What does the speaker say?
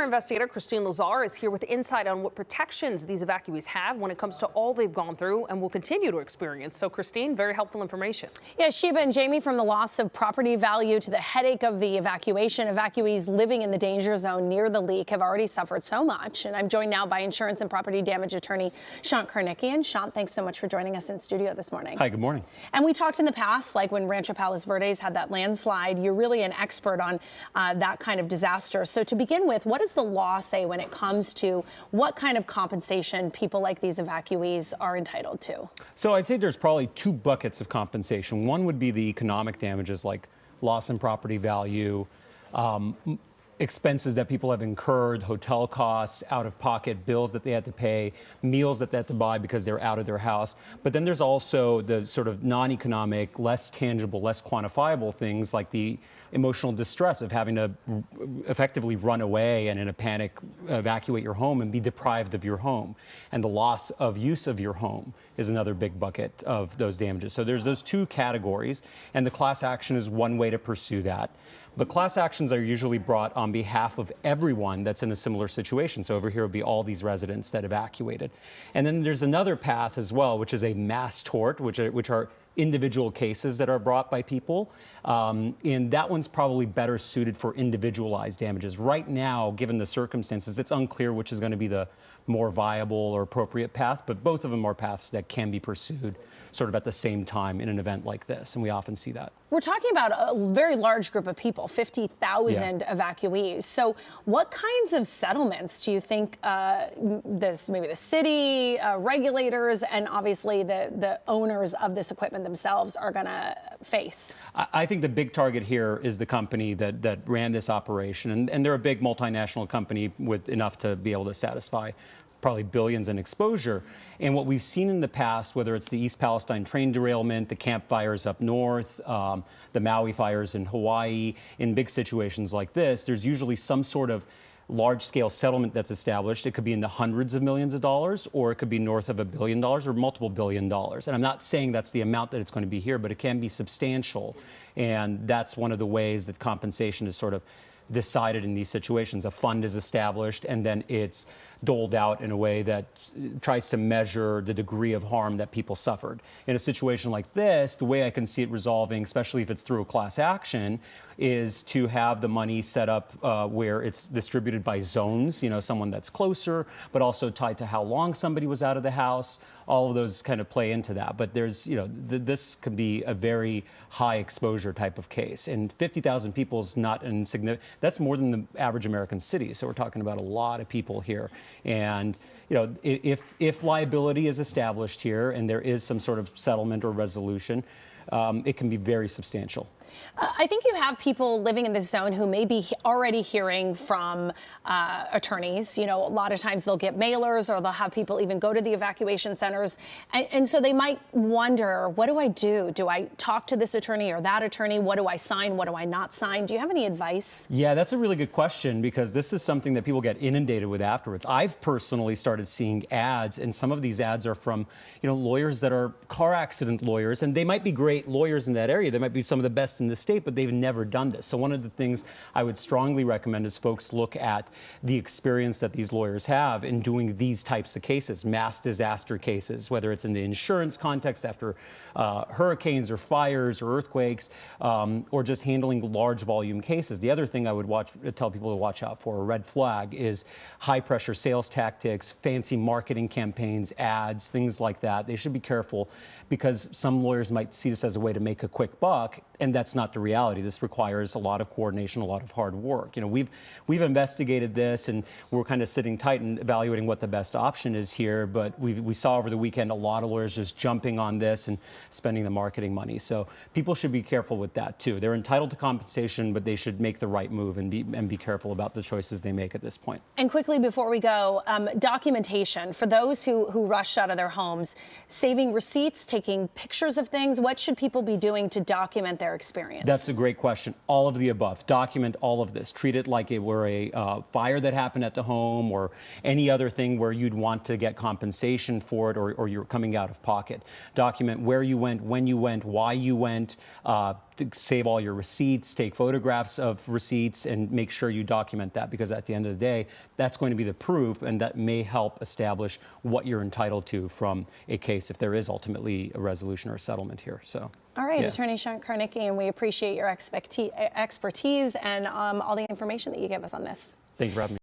Former investigator Christine Lazar is here with insight on what protections these evacuees have when it comes to all they've gone through and will continue to experience. So, Christine, very helpful information. Yeah, Sheba and Jamie, from the loss of property value to the headache of the evacuation, evacuees living in the danger zone near the leak have already suffered so much. And I'm joined now by insurance and property damage attorney Shant Karnikian. Shant, thanks so much for joining us in studio this morning. Hi, good morning. And we talked in the past, like when Rancho Palos Verdes had that landslide. You're really an expert on that kind of disaster. So to begin with, what does the law say when it comes to what kind of compensation people like these evacuees are entitled to? So I'd say there's probably two buckets of compensation. One would be the economic damages like loss in property value, expenses that people have incurred, hotel costs, out-of-pocket bills that they had to pay, meals that they had to buy because they're out of their house. But then there's also the sort of non-economic, less tangible, less quantifiable things like the emotional distress of having to effectively run away and in a panic evacuate your home and be deprived of your home. And the loss of use of your home is another big bucket of those damages. So there's those two categories, and the class action is one way to pursue that. But class actions are usually brought on behalf of everyone that's in a similar situation. So over here would be all these residents that evacuated. And then there's another path as well, which is a mass tort, which are individual cases that are brought by people. And that one's probably better suited for individualized damages. Right now, given the circumstances, it's unclear which is going to be the more viable or appropriate path, but both of them are paths that can be pursued sort of at the same time in an event like this, and we often see that. We're talking about a very large group of people, 50,000 evacuees. So what kinds of settlements do you think maybe the city, regulators, and obviously the owners of this equipment themselves are going to face? I think the big target here is the company that ran this operation, and they're a big multinational company with enough to be able to satisfy probably billions in exposure. And what we've seen in the past, whether it's the East Palestine train derailment, the camp fires up north, the Maui fires in Hawaii, in big situations like this, there's usually some sort of large-scale settlement that's established. It could be in the hundreds of millions of dollars, or it could be north of $1 billion or multiple $1 billion. And I'm not saying that's the amount that it's going to be here, but it can be substantial. And that's one of the ways that compensation is sort of decided in these situations. A fund is established, and then it's doled out in a way that tries to measure the degree of harm that people suffered. In a situation like this, the way I can see it resolving, especially if it's through a class action, is to have the money set up where it's distributed by zones, someone that's closer, but also tied to how long somebody was out of the house. All of those kind of play into that. But there's, this can be a very high exposure type of case. And 50,000 people is not insignificant. That's more than the average American city. So we're talking about a lot of people here. And, if liability is established here and there is some sort of settlement or resolution, it can be very substantial. I think you have people living in this zone who may be already hearing from attorneys. A lot of times they'll get mailers, or they'll have people even go to the evacuation centers. And so they might wonder, what do I do? Do I talk to this attorney or that attorney? What do I sign? What do I not sign? Do you have any advice? Yeah, that's a really good question, because this is something that people get inundated with afterwards. I've personally started seeing ads, and some of these ads are from, lawyers that are car accident lawyers, and they might be great lawyers in that area. They might be some of the best in the state, but they've never done this. So one of the things I would strongly recommend is folks look at the experience that these lawyers have in doing these types of cases, mass disaster cases, whether it's in the insurance context after hurricanes or fires or earthquakes, or just handling large volume cases. The other thing I would tell people to watch out for, a red flag, is high pressure sales tactics, fancy marketing campaigns, ads, things like that. They should be careful, because some lawyers might see this as a way to make a quick buck, and that's not the reality. This requires a lot of coordination, a lot of hard work. We've investigated this, and we're kind of sitting tight and evaluating what the best option is here. But we saw over the weekend a lot of lawyers just jumping on this and spending the marketing money. So people should be careful with that too. They're entitled to compensation, but they should make the right move and be careful about the choices they make at this point. And quickly before we go, documentation for those who rushed out of their homes, saving receipts, taking pictures of things. What should people be doing to document their their experience? That's a great question. All of the above. Document all of this. Treat it like it were a fire that happened at the home or any other thing where you'd want to get compensation for it, or you're coming out of pocket. Document where you went, when you went, why you went. To save all your receipts, take photographs of receipts, and make sure you document that, because at the end of the day, that's going to be the proof, and that may help establish what you're entitled to from a case if there is ultimately a resolution or a settlement here. So. All right, Yeah. Attorney Shant Karnikian, we appreciate your expertise and all the information that you gave us on this. Thank you for having me.